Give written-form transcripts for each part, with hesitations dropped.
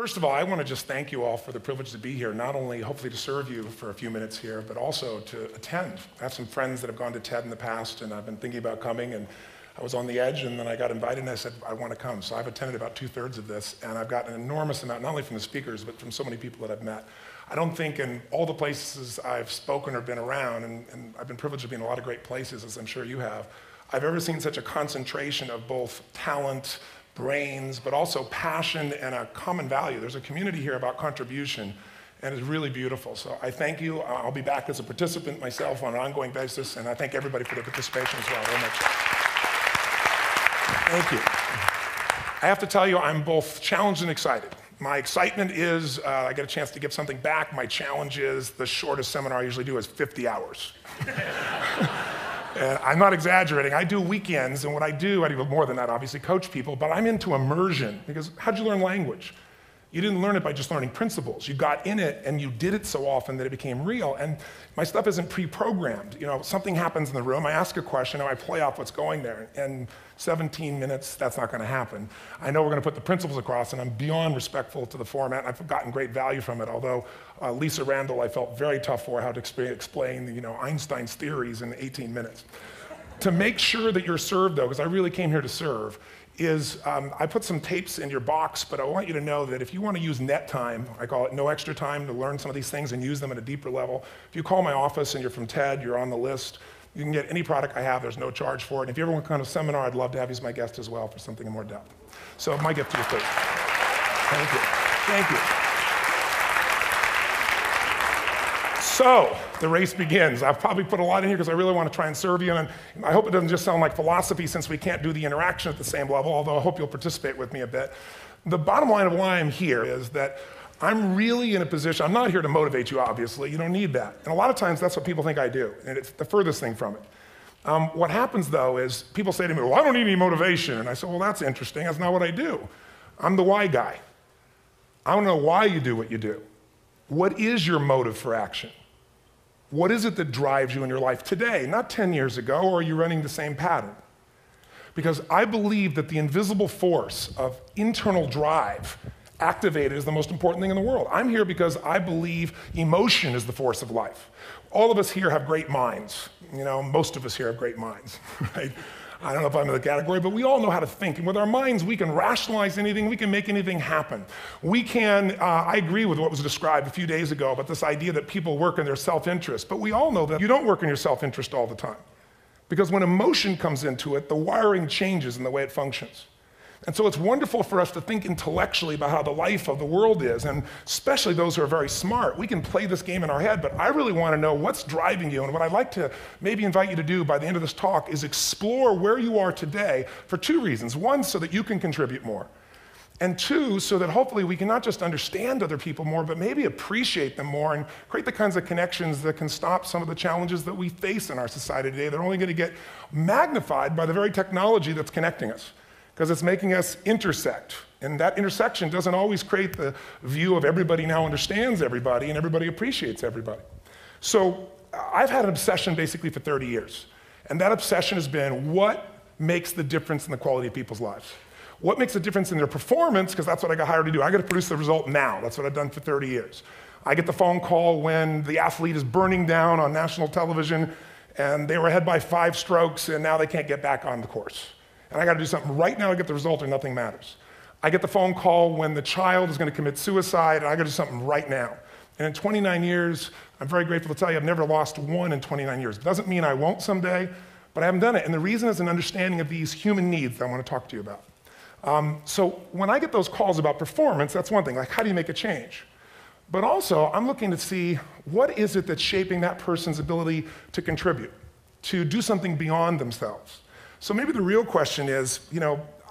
First of all, I want to just thank you all for the privilege to be here, not only hopefully to serve you for a few minutes here, but also to attend. I have some friends that have gone to TED in the past, and I've been thinking about coming, and I was on the edge, and then I got invited, and I said, I want to come. So I've attended about 2/3 of this, and I've gotten an enormous amount, not only from the speakers, but from so many people that I've met. I don't think in all the places I've spoken or been around, and I've been privileged to be in a lot of great places, as I'm sure you have, I've ever seen such a concentration of both talent, brains, but also passion and a common value. There's a community here about contribution, and it's really beautiful. So I thank you. I'll be back as a participant myself on an ongoing basis, and I thank everybody for their participation as well very much. Thank you. I have to tell you, I'm both challenged and excited. My excitement is I get a chance to give something back. My challenge is the shortest seminar I usually do is 50 hours. And I'm not exaggerating. I do weekends, and what I do more than that, obviously, coach people, but I'm into immersion, because how'd you learn language? You didn't learn it by just learning principles. You got in it, and you did it so often that it became real. And my stuff isn't pre-programmed. You know, something happens in the room, I ask a question, and I play off what's going there. And 17 minutes, that's not going to happen. I know we're going to put the principles across, and I'm beyond respectful to the format. I've gotten great value from it, although Lisa Randall, I felt very tough for how to explain Einstein's theories in 18 minutes. To make sure that you're served, though, because I really came here to serve, is I put some tapes in your box, but I want you to know that if you want to use net time, I call it no extra time, to learn some of these things and use them at a deeper level, if you call my office and you're from TED, you're on the list, you can get any product I have, there's no charge for it. And if you ever want to come to a seminar, I'd love to have you as my guest as well for something in more depth. So my gift to you, please. Thank you. Thank you. So the race begins. I've probably put a lot in here because I really want to try and serve you, and I hope it doesn't just sound like philosophy since we can't do the interaction at the same level, although I hope you'll participate with me a bit. The bottom line of why I'm here is that I'm really in a position, I'm not here to motivate you, obviously, you don't need that. And a lot of times that's what people think I do, and it's the furthest thing from it. What happens though is people say to me, well, I don't need any motivation. And I say, well, that's interesting, that's not what I do. I'm the why guy. I don't know why you do what you do. What is your motive for action? What is it that drives you in your life today, not 10 years ago, or are you running the same pattern? Because I believe that the invisible force of internal drive activated is the most important thing in the world. I'm here because I believe emotion is the force of life. All of us here have great minds. You know, most of us here have great minds, right? I don't know if I'm in the category, but we all know how to think. And with our minds, we can rationalize anything, we can make anything happen. We can, I agree with what was described a few days ago about this idea that people work in their self-interest, but we all know that you don't work in your self-interest all the time. Because when emotion comes into it, the wiring changes in the way it functions. And so it's wonderful for us to think intellectually about how the life of the world is, and especially those who are very smart. We can play this game in our head, but I really want to know what's driving you, and what I'd like to maybe invite you to do by the end of this talk is explore where you are today for two reasons. One, so that you can contribute more. And two, so that hopefully we can not just understand other people more, but maybe appreciate them more and create the kinds of connections that can stop some of the challenges that we face in our society today. They're only going to get magnified by the very technology that's connecting us, because it's making us intersect. And that intersection doesn't always create the view of everybody now understands everybody and everybody appreciates everybody. So I've had an obsession basically for 30 years. And that obsession has been what makes the difference in the quality of people's lives? What makes a difference in their performance? Because that's what I got hired to do. I got to produce the result now. That's what I've done for 30 years. I get the phone call when the athlete is burning down on national television and they were ahead by 5 strokes and now they can't get back on the course. And I got to do something right now to get the result or nothing matters. I get the phone call when the child is going to commit suicide, and I got to do something right now. And in 29 years, I'm very grateful to tell you I've never lost one in 29 years. It doesn't mean I won't someday, but I haven't done it. And the reason is an understanding of these human needs that I want to talk to you about. So when I get those calls about performance, that's one thing, like how do you make a change? But also, I'm looking to see what is it that's shaping that person's ability to contribute, to do something beyond themselves. So maybe the real question is,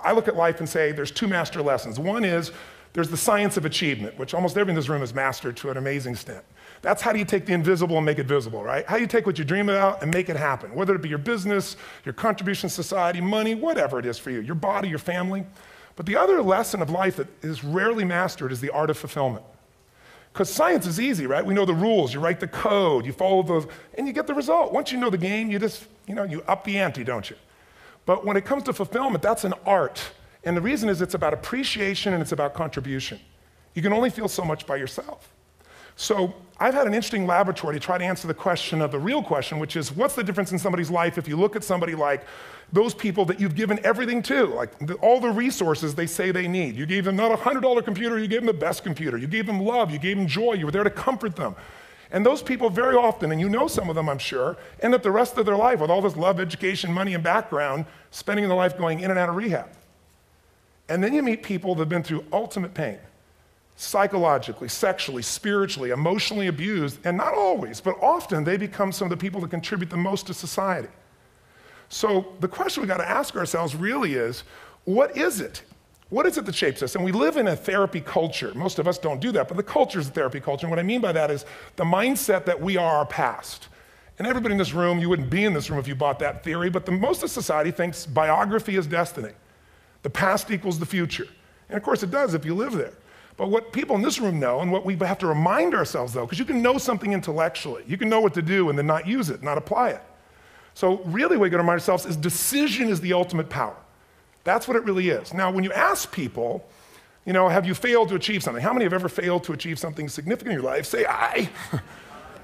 I look at life and say there's 2 master lessons. One is there's the science of achievement, which almost everyone in this room has mastered to an amazing extent. That's how do you take the invisible and make it visible, right? How do you take what you dream about and make it happen, whether it be your business, your contribution to society, money, whatever it is for you, your body, your family. But the other lesson of life that is rarely mastered is the art of fulfillment. Because science is easy, right? We know the rules, you write the code, you follow those, and you get the result. Once you know the game, you just, you up the ante, don't you? But when it comes to fulfillment, that's an art. And the reason is it's about appreciation and it's about contribution. You can only feel so much by yourself. So I've had an interesting laboratory to try to answer the question of the real question, which is, what's the difference in somebody's life if you look at somebody like those people that you've given everything to, like all the resources they say they need. You gave them not a $100 computer, you gave them the best computer. You gave them love, you gave them joy, you were there to comfort them. And those people very often, and you know some of them I'm sure, end up the rest of their life with all this love, education, money, and background, spending their life going in and out of rehab. And then you meet people that have been through ultimate pain, psychologically, sexually, spiritually, emotionally abused, and not always, but often they become some of the people that contribute the most to society. So the question we got to ask ourselves really is, what is it? What is it that shapes us? And we live in a therapy culture. Most of us don't do that, but the culture is a therapy culture. And what I mean by that is the mindset that we are our past. And everybody in this room, you wouldn't be in this room if you bought that theory, but most of society thinks biography is destiny. The past equals the future. And of course it does if you live there. But what people in this room know, and what we have to remind ourselves though, because you can know something intellectually, you can know what to do and then not use it, not apply it. So really what we got to remind ourselves is decision is the ultimate power. That's what it really is. Now when you ask people, you know, have you failed to achieve something? How many have ever failed to achieve something significant in your life? Say aye.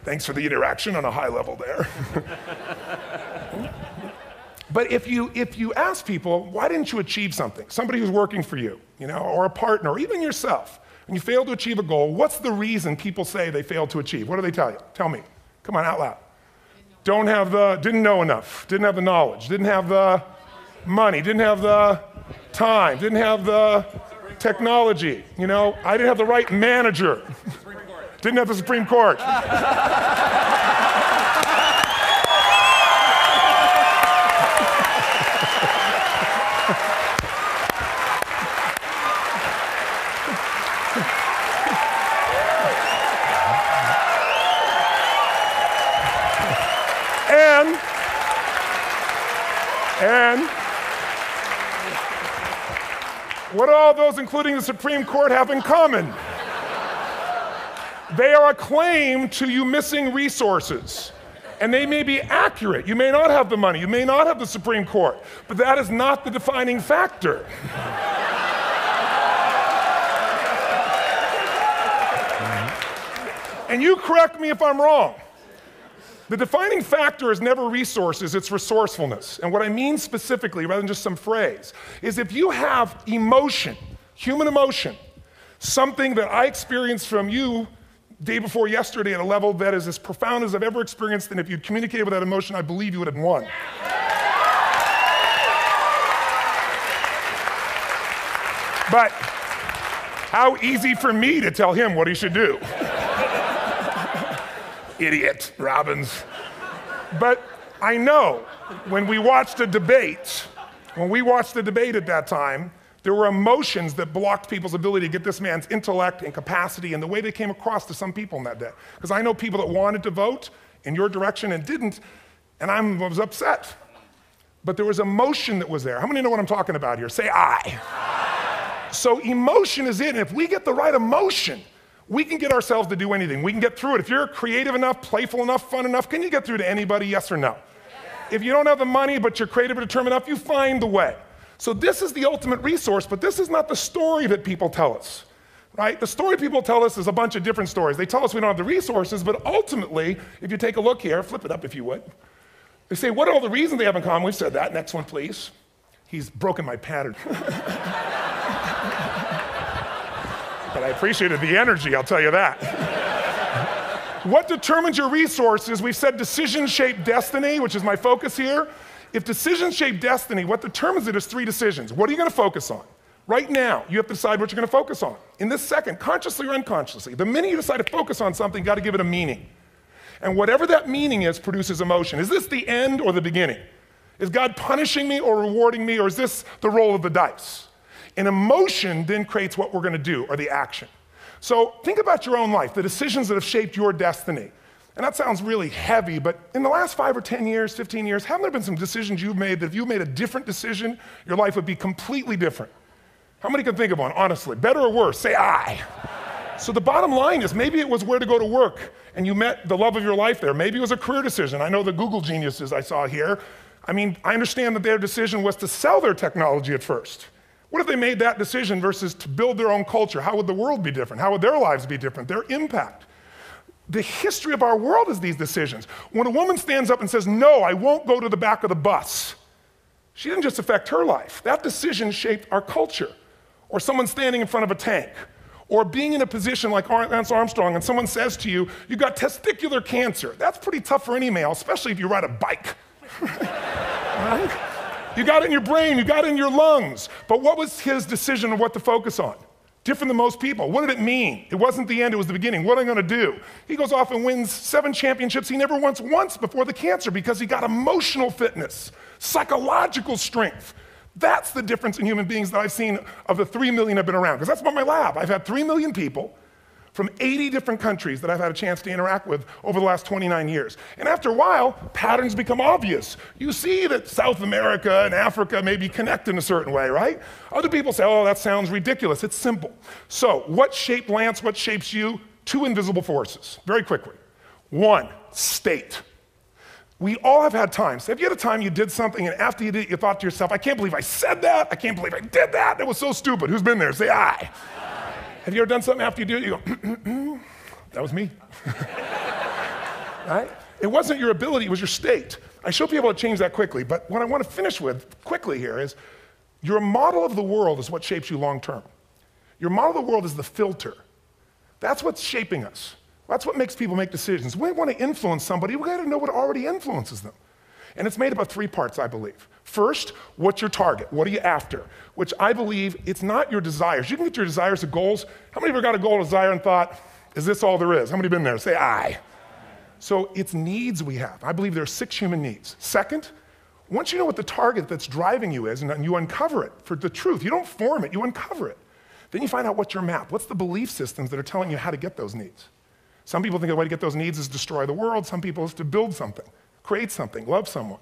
Thanks for the interaction on a high level there. But if you ask people, why didn't you achieve something? Somebody who's working for you, you know, or a partner, or even yourself, and you failed to achieve a goal, what's the reason people say they failed to achieve? What do they tell you? Tell me. Come on, out loud. Didn't know enough, didn't have the knowledge, didn't have the money, didn't have the time, didn't have the technology, you know, I didn't have the right manager, didn't have the Supreme Court. And what do all those, including the Supreme Court, have in common? They are a claim to you missing resources. And they may be accurate. You may not have the money. You may not have the Supreme Court. But that is not the defining factor. And you correct me if I'm wrong. The defining factor is never resources, it's resourcefulness. And what I mean specifically, rather than just some phrase, is if you have emotion, human emotion, something that I experienced from you day before yesterday at a level that is as profound as I've ever experienced, and if you'd communicated with that emotion, I believe you would have won. But how easy for me to tell him what he should do. Idiot, Robbins. But I know when we watched the debate at that time, there were emotions that blocked people's ability to get this man's intellect and capacity and the way they came across to some people in that day. Because I know people that wanted to vote in your direction and didn't, and I was upset. But there was emotion that was there. How many know what I'm talking about here? Say aye. So emotion is it, and if we get the right emotion, we can get ourselves to do anything. We can get through it. If you're creative enough, playful enough, fun enough, can you get through to anybody, yes or no? If you don't have the money, but you're creative or determined enough, you find the way. So this is the ultimate resource, but this is not the story that people tell us, right? The story people tell us is a bunch of different stories. They tell us we don't have the resources, but ultimately, if you take a look here, flip it up if you would. They say, what are all the reasons they have in common? We've said that. Next one, please. He's broken my pattern. But I appreciated the energy, I'll tell you that. What determines your resources? We've said decisions shape destiny, which is my focus here. If decisions shape destiny, what determines it is 3 decisions. What are you going to focus on? Right now, you have to decide what you're going to focus on. In this second, consciously or unconsciously, the minute you decide to focus on something, you got to give it a meaning. And whatever that meaning is produces emotion. Is this the end or the beginning? Is God punishing me or rewarding me, or is this the roll of the dice? And emotion then creates what we're going to do, or the action. So think about your own life, the decisions that have shaped your destiny. And that sounds really heavy, but in the last 5 or 10 years, 15 years, haven't there been some decisions you've made that if you made a different decision, your life would be completely different? How many can think of one, honestly? Better or worse? Say aye. So the bottom line is maybe it was where to go to work, and you met the love of your life there. Maybe it was a career decision. I know the Google geniuses I saw here. I mean, I understand that their decision was to sell their technology at first. What if they made that decision versus to build their own culture? How would the world be different? How would their lives be different? Their impact. The history of our world is these decisions. When a woman stands up and says, no, I won't go to the back of the bus, she didn't just affect her life. That decision shaped our culture. Or someone standing in front of a tank. Or being in a position like Lance Armstrong and someone says to you, you got testicular cancer. That's pretty tough for any male, especially if you ride a bike. Right? You got it in your brain, you got it in your lungs. But what was his decision of what to focus on? Different than most people. What did it mean? It wasn't the end, it was the beginning. What am I gonna do? He goes off and wins 7 championships he never won once before the cancer because he got emotional fitness, psychological strength. That's the difference in human beings that I've seen of the 3 million I've been around, because that's about my lab. I've had 3 million people from 80 different countries that I've had a chance to interact with over the last 29 years. And after a while, patterns become obvious. You see that South America and Africa maybe connect in a certain way, right? Other people say, oh, that sounds ridiculous. It's simple. So what shaped Lance, what shapes you? 2 invisible forces, very quickly. 1, state. We all have had times. Have you had a time you did something and after you did it, you thought to yourself, I can't believe I said that. I can't believe I did that. That was so stupid. Who's been there? Say aye. Have you ever done something after you do it, you go, that was me. Right? It wasn't your ability, it was your state. I show people how to change that quickly, but what I want to finish with quickly here is your model of the world is what shapes you long term. Your model of the world is the filter. That's what's shaping us. That's what makes people make decisions. We want to influence somebody, we got to know what already influences them. And it's made up of 3 parts, I believe. First, what's your target? What are you after? Which I believe it's not your desires. You can get your desires to goals. How many of you got a goal or desire and thought, is this all there is? How many have been there? Say aye. So it's needs we have. I believe there are 6 human needs. Second, once you know what the target that's driving you is and you uncover it for the truth, you don't form it, you uncover it. Then you find out what's your map. What's the belief systems that are telling you how to get those needs? Some people think the way to get those needs is destroy the world. Some people is to build something. Create something, love someone.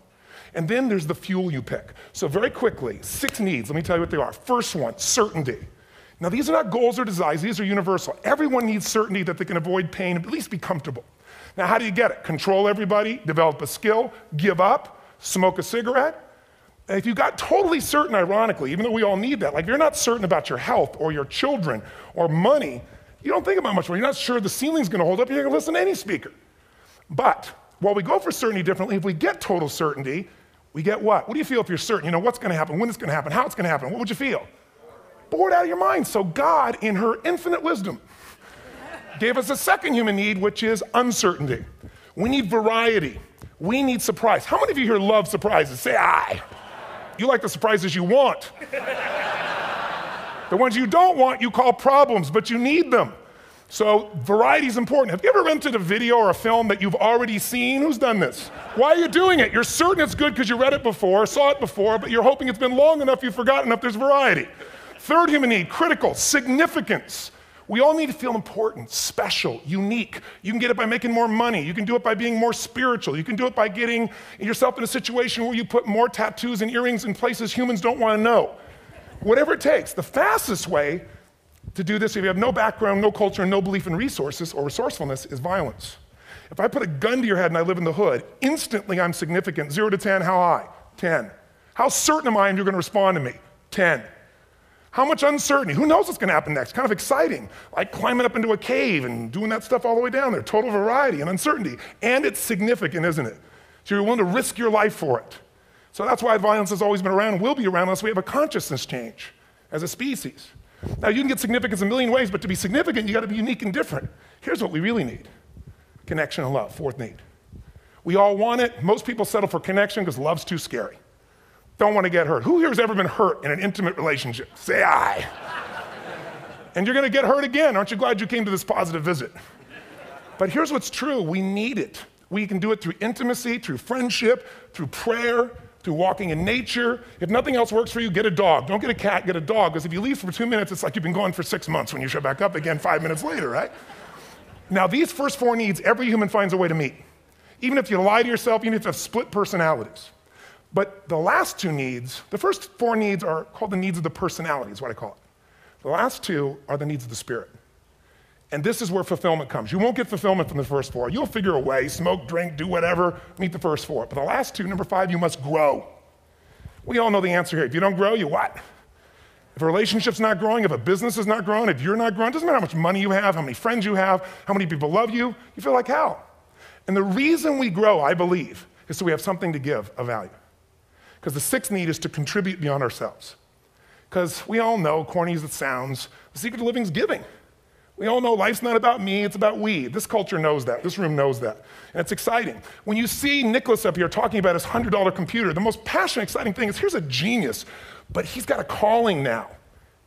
And then there's the fuel you pick. So very quickly, 6 needs, let me tell you what they are. First one, certainty. Now these are not goals or desires, these are universal. Everyone needs certainty that they can avoid pain, at least be comfortable. Now how do you get it? Control everybody, develop a skill, give up, smoke a cigarette. And if you got totally certain, ironically, even though we all need that, like if you're not certain about your health or your children or money, you don't think about much more. You're not sure the ceiling's gonna hold up, you're gonna listen to any speaker. But while we go for certainty differently, if we get total certainty, we get what? What do you feel if you're certain? You know what's gonna happen, when it's gonna happen, how it's gonna happen. What would you feel? Bored out of your mind. So God, in her infinite wisdom, gave us a second human need, which is uncertainty. We need variety. We need surprise. How many of you here love surprises? Say aye. You like the surprises you want. The ones you don't want, you call problems, but you need them. So variety is important. Have you ever rented a video or a film that you've already seen? Who's done this? Why are you doing it? You're certain it's good because you read it before, saw it before, but you're hoping it's been long enough you've forgotten enough there's variety. Third human need, critical, significance. We all need to feel important, special, unique. You can get it by making more money. You can do it by being more spiritual. You can do it by getting yourself in a situation where you put more tattoos and earrings in places humans don't want to know. Whatever it takes. The fastest way to do this, if you have no background, no culture, no belief in resources or resourcefulness, is violence. If I put a gun to your head and I live in the hood, instantly I'm significant. 0 to 10, how high? 10. How certain am I you're going to respond to me? 10. How much uncertainty? Who knows what's going to happen next? Kind of exciting, like climbing up into a cave and doing that stuff all the way down there. Total variety and uncertainty. And it's significant, isn't it? So you're willing to risk your life for it. So that's why violence has always been around and will be around unless we have a consciousness change as a species. Now you can get significance a million ways, but to be significant, you got to be unique and different. Here's what we really need. Connection and love, fourth need. We all want it. Most people settle for connection because love's too scary. Don't want to get hurt. Who here has ever been hurt in an intimate relationship? Say aye. And you're going to get hurt again. Aren't you glad you came to this positive visit? But here's what's true. We need it. We can do it through intimacy, through friendship, through prayer, through walking in nature. If nothing else works for you, get a dog. Don't get a cat, get a dog. Because if you leave for 2 minutes, it's like you've been gone for 6 months when you show back up again 5 minutes later, right? Now, these first 4 needs, every human finds a way to meet. Even if you lie to yourself, even if you have split personalities. But the last 2 needs, the first 4 needs are called the needs of the personality, is what I call it. The last 2 are the needs of the spirit. And this is where fulfillment comes. You won't get fulfillment from the first 4. You'll figure a way, smoke, drink, do whatever, meet the first 4. But the last 2, number 5, you must grow. We all know the answer here. If you don't grow, you what? If a relationship's not growing, if a business is not growing, if you're not growing, it doesn't matter how much money you have, how many friends you have, how many people love you, you feel like hell. And the reason we grow, I believe, is so we have something to give of value. Because the sixth need is to contribute beyond ourselves. Because we all know, corny as it sounds, the secret to living is giving. We all know life's not about me, it's about we. This culture knows that, this room knows that. And it's exciting. When you see Nicholas up here talking about his $100 computer, the most passionate, exciting thing is here's a genius, but he's got a calling now.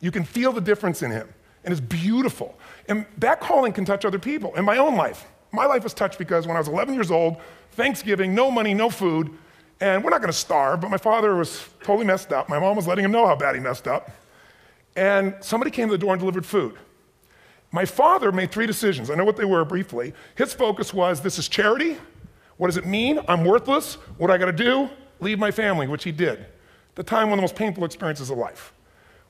You can feel the difference in him, and it's beautiful. And that calling can touch other people. In my own life, my life was touched because when I was 11 years old, Thanksgiving, no money, no food, and we're not gonna starve, but my father was totally messed up. My mom was letting him know how bad he messed up. And somebody came to the door and delivered food. My father made 3 decisions. I know what they were briefly. His focus was, this is charity. What does it mean? I'm worthless. What do I gotta do? Leave my family, which he did. The time, one of the most painful experiences of life.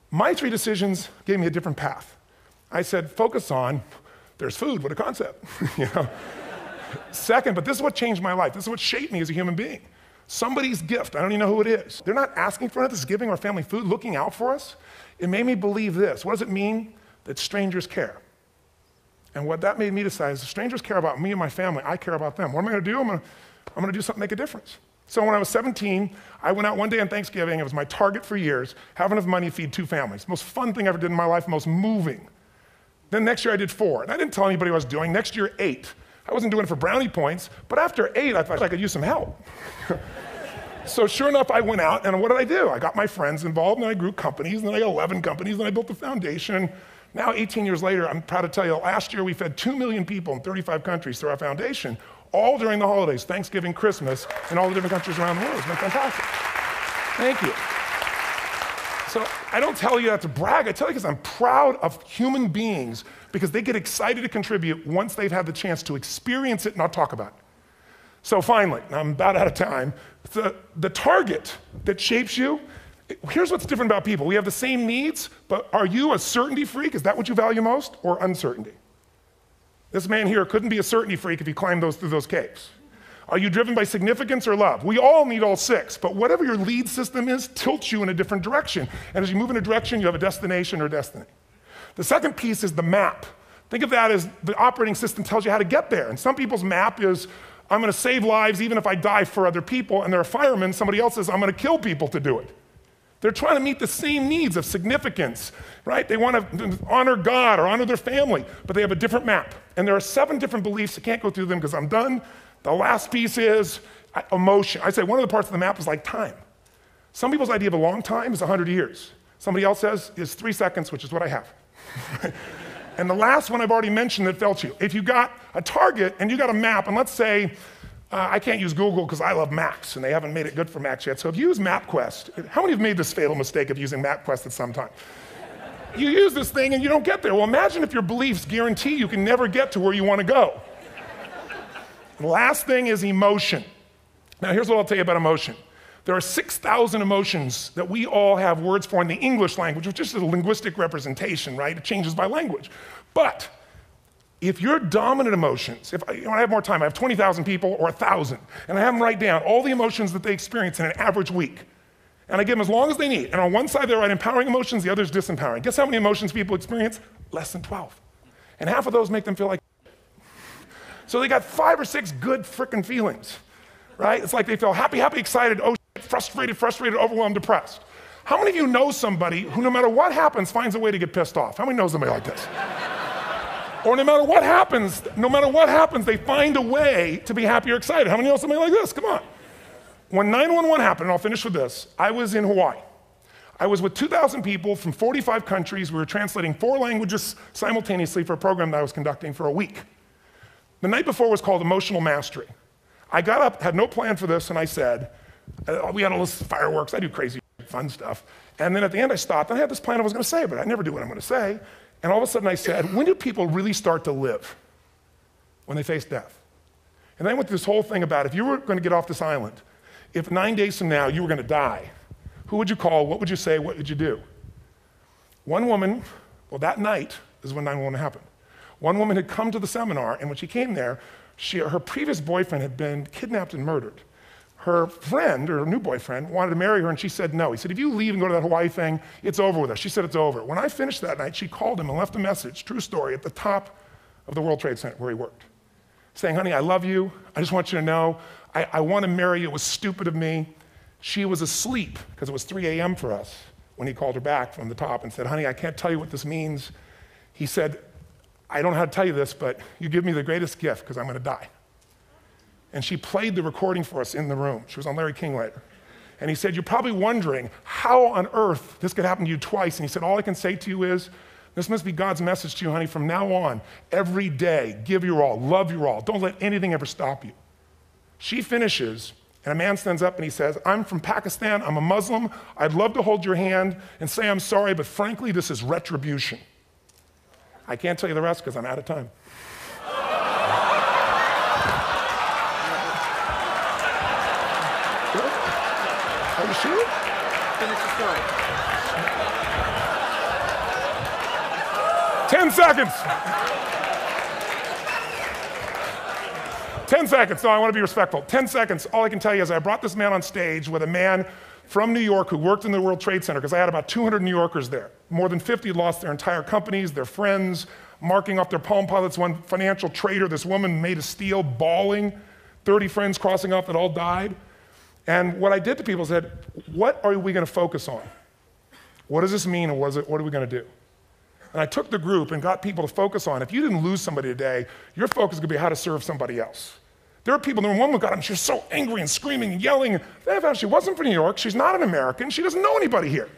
My 3 decisions gave me a different path. I said, focus on, there's food, what a concept. You know? Second, but this is what changed my life. This is what shaped me as a human being. Somebody's gift, I don't even know who it is. They're not asking for it, this is giving our family food, looking out for us. It made me believe this. What does it mean? That strangers care. And what that made me decide is if strangers care about me and my family, I care about them. What am I gonna do? I'm gonna do something to make a difference. So when I was 17, I went out one day on Thanksgiving, it was my target for years, have enough money to feed 2 families. Most fun thing I ever did in my life, most moving. Then next year I did 4, and I didn't tell anybody what I was doing. Next year, 8. I wasn't doing it for brownie points, but after 8, I thought I could use some help. So sure enough, I went out, and what did I do? I got my friends involved, and I grew companies, and then I got 11 companies, and I built a foundation. Now, 18 years later, I'm proud to tell you, last year we fed 2 million people in 35 countries through our foundation, all during the holidays, Thanksgiving, Christmas, in all the different countries around the world. It's been fantastic. Thank you. So I don't tell you that to brag, I tell you because I'm proud of human beings because they get excited to contribute once they've had the chance to experience it, not talk about it. So finally, I'm about out of time, the target that shapes you, here's what's different about people. We have the same needs, but are you a certainty freak? Is that what you value most, or uncertainty? This man here couldn't be a certainty freak if he climbed through those caves. Are you driven by significance or love? We all need all 6, but whatever your lead system is tilts you in a different direction. And as you move in a direction, you have a destination or destiny. The second piece is the map. Think of that as the operating system tells you how to get there. And some people's map is, I'm gonna save lives even if I die for other people, and they're a fireman. Somebody else says, I'm gonna kill people to do it. They're trying to meet the same needs of significance, right? They want to honor God or honor their family, but they have a different map. And there are 7 different beliefs. I can't go through them because I'm done. The last piece is emotion. I say one of the parts of the map is like time. Some people's idea of a long time is 100 years. Somebody else says is 3 seconds, which is what I have. And the last one I've already mentioned that felt you. If you got a target and you got a map, and let's say, I can't use Google because I love Macs, and they haven't made it good for Macs yet. So if you use MapQuest, how many have made this fatal mistake of using MapQuest at some time? You use this thing and you don't get there. Well, imagine if your beliefs guarantee you can never get to where you want to go. The last thing is emotion. Now here's what I'll tell you about emotion. There are 6,000 emotions that we all have words for in the English language, which is a linguistic representation, right? It changes by language. But if your dominant emotions, when I have more time, I have 20,000 people or 1,000, and I have them write down all the emotions that they experience in an average week. And I give them as long as they need. And on one side, they write empowering emotions, the other is disempowering. Guess how many emotions people experience? Less than 12. And half of those make them feel like so they got 5 or 6 good frickin' feelings, right? It's like they feel happy, happy, excited, oh shit, frustrated, overwhelmed, depressed. How many of you know somebody who no matter what happens finds a way to get pissed off? How many know somebody like this? Or no matter what happens, they find a way to be happy or excited. How many know somebody like this? Come on. When 911 happened, and I'll finish with this, I was in Hawaii. I was with 2,000 people from 45 countries. We were translating 4 languages simultaneously for a program that I was conducting for a week. The night before was called Emotional Mastery. I got up, had no plan for this, and I said, we had all this fireworks, I do crazy fun stuff. And then at the end I stopped, and I had this plan I was gonna say, but I never do what I'm gonna say. And all of a sudden I said, when do people really start to live? When they face death. And then I went through this whole thing about if you were gonna get off this island, if 9 days from now you were gonna die, who would you call, what would you say, what would you do? One woman, well that night is when 911 happened. One woman had come to the seminar, and when she came there, her previous boyfriend had been kidnapped and murdered. her friend, or her new boyfriend, wanted to marry her, and she said no. He said, if you leave and go to that Hawaii thing, it's over with us. She said it's over. When I finished that night, she called him and left a message, true story, at the top of the World Trade Center where he worked, saying, honey, I love you. I just want you to know, I want to marry you. It was stupid of me. She was asleep, because it was 3 a.m. for us, when he called her back from the top and said, honey, I can't tell you what this means. He said, I don't know how to tell you this, but you give me the greatest gift, because I'm going to die. And she played the recording for us in the room. She was on Larry King later. And he said, you're probably wondering how on earth this could happen to you twice. And he said, all I can say to you is, this must be God's message to you, honey. From now on, every day, give your all, love your all. Don't let anything ever stop you. She finishes, and a man stands up and he says, I'm from Pakistan, I'm a Muslim. I'd love to hold your hand and say I'm sorry, but frankly, this is retribution. I can't tell you the rest because I'm out of time. Are you sure? Finish the story. 10 seconds. 10 seconds. No, I want to be respectful. 10 seconds. All I can tell you is I brought this man on stage with a man from New York who worked in the World Trade Center, because I had about 200 New Yorkers there. More than 50 lost their entire companies, their friends, marking off their Palm Pilots. One financial trader, this woman made of steel, bawling, 30 friends crossing off that all died. And what I did to people is said, what are we going to focus on? What does this mean, and what are we going to do? And I took the group and got people to focus on, if you didn't lose somebody today, your focus is going to be how to serve somebody else. There are people, the woman got up, she was so angry and screaming and yelling. And they found she wasn't from New York, she's not an American, she doesn't know anybody here.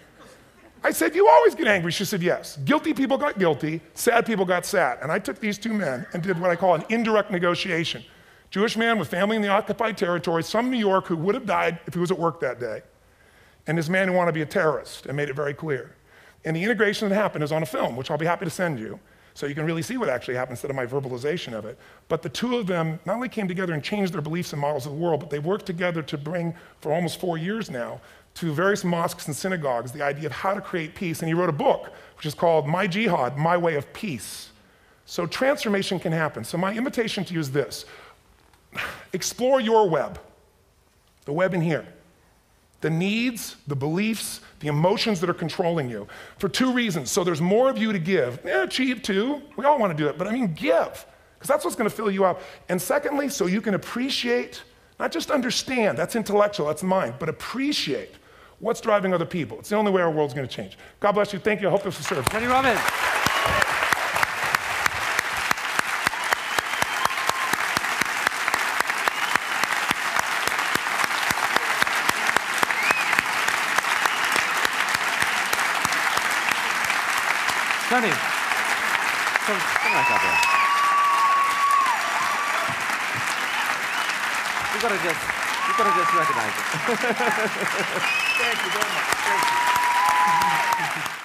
I said, you always get angry? She said, yes. Guilty people got guilty, sad people got sad. And I took these two men and did what I call an indirect negotiation. Jewish man with family in the occupied territory, some New York who would have died if he was at work that day, and this man who wanted to be a terrorist, and made it very clear. And the integration that happened is on a film, which I'll be happy to send you, so you can really see what actually happened instead of my verbalization of it. But the two of them not only came together and changed their beliefs and models of the world, but they worked together to bring, for almost 4 years now, to various mosques and synagogues, the idea of how to create peace. And he wrote a book, which is called My Jihad, My Way of Peace. So transformation can happen. So my invitation to you is this. Explore your web, the web in here. The needs, the beliefs, the emotions that are controlling you, for 2 reasons. So there's more of you to give. Yeah, achieve too. We all want to do it, but I mean give, because that's what's going to fill you up. And secondly, so you can appreciate, not just understand, that's intellectual, that's mind, but appreciate what's driving other people. It's the only way our world's going to change. God bless you. Thank you. I hope this will serve. Tony Robbins. Tony, come back up here. You gotta just recognize it. Thank you very much. Thank you.